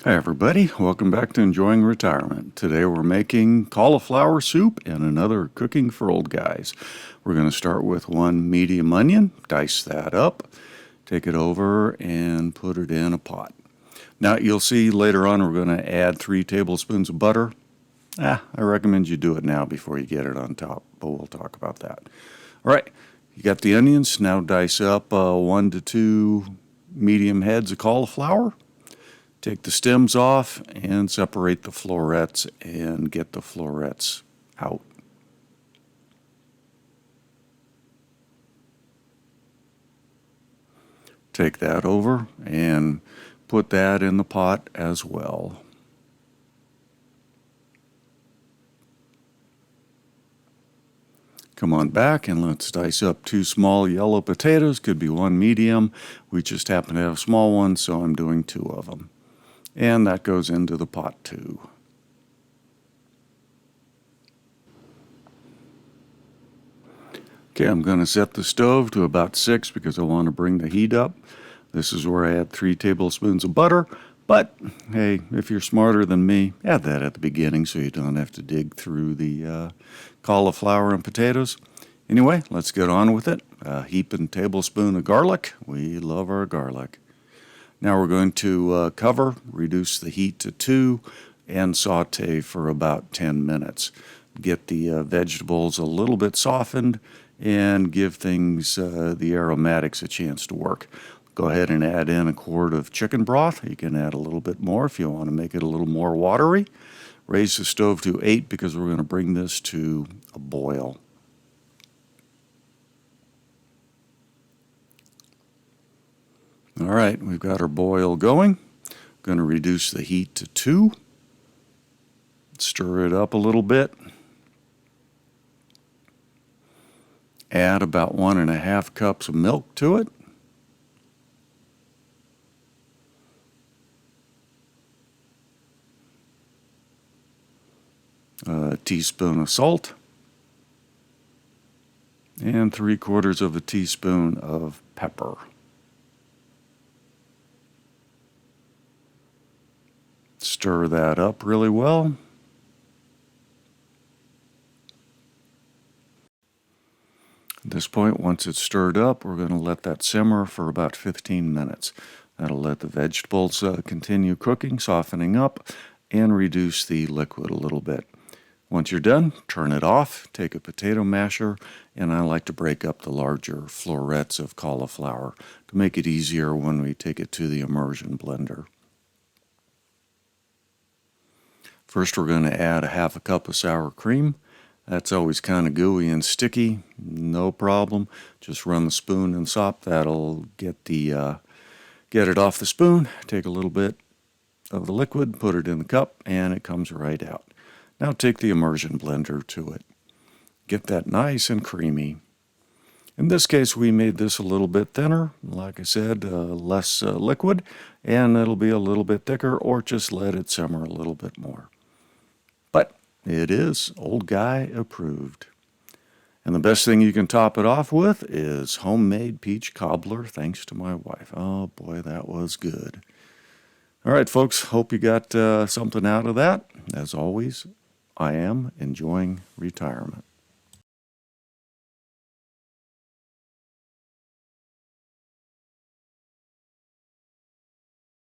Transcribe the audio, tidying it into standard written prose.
Hi everybody, welcome back to Enjoying Retirement. Today we're making cauliflower soup and another cooking for old guys. We're going to start with one medium onion, dice that up, take it over and put it in a pot. Now you'll see later on we're going to add 3 tablespoons of butter. I recommend you do it now before you get it on top, but we'll talk about that. All right, you got the onions, now dice up 1 to 2 medium heads of cauliflower. Take the stems off and separate the florets and get the florets out. Take that over and put that in the pot as well. Come on back and let's dice up 2 small yellow potatoes. Could be 1 medium. We just happen to have small ones, so I'm doing 2 of them. And that goes into the pot too. Okay, I'm going to set the stove to about 6 because I want to bring the heat up. This is where I add 3 tablespoons of butter, but hey, if you're smarter than me, add that at the beginning so you don't have to dig through the cauliflower and potatoes. Anyway, let's get on with it. A heaping tablespoon of garlic. We love our garlic. Now we're going to cover, reduce the heat to 2, and saute for about 10 minutes. Get the vegetables a little bit softened and give things, the aromatics, a chance to work. Go ahead and add in a quart of chicken broth. You can add a little bit more if you want to make it a little more watery. Raise the stove to 8 because we're going to bring this to a boil. All right, we've got our boil going. Going to reduce the heat to 2. Stir it up a little bit. Add about 1½ cups of milk to it. A teaspoon of salt. And 3/4 of a teaspoon of pepper. Stir that up really well. At this point, once it's stirred up, we're going to let that simmer for about 15 minutes. That'll let the vegetables continue cooking, softening up, and reduce the liquid a little bit. Once you're done, turn it off, take a potato masher, and I like to break up the larger florets of cauliflower to make it easier when we take it to the immersion blender. First, we're going to add 1/2 cup of sour cream. That's always kind of gooey and sticky. No problem. Just run the spoon and sop. That'll get it off the spoon. Take a little bit of the liquid, put it in the cup, and it comes right out. Now take the immersion blender to it. Get that nice and creamy. In this case, we made this a little bit thinner. Like I said, less liquid, and it'll be a little bit thicker, or just let it simmer a little bit more. But it is old guy approved. And the best thing you can top it off with is homemade peach cobbler, thanks to my wife. Oh boy, that was good. All right, folks, hope you got something out of that. As always, I am enjoying retirement.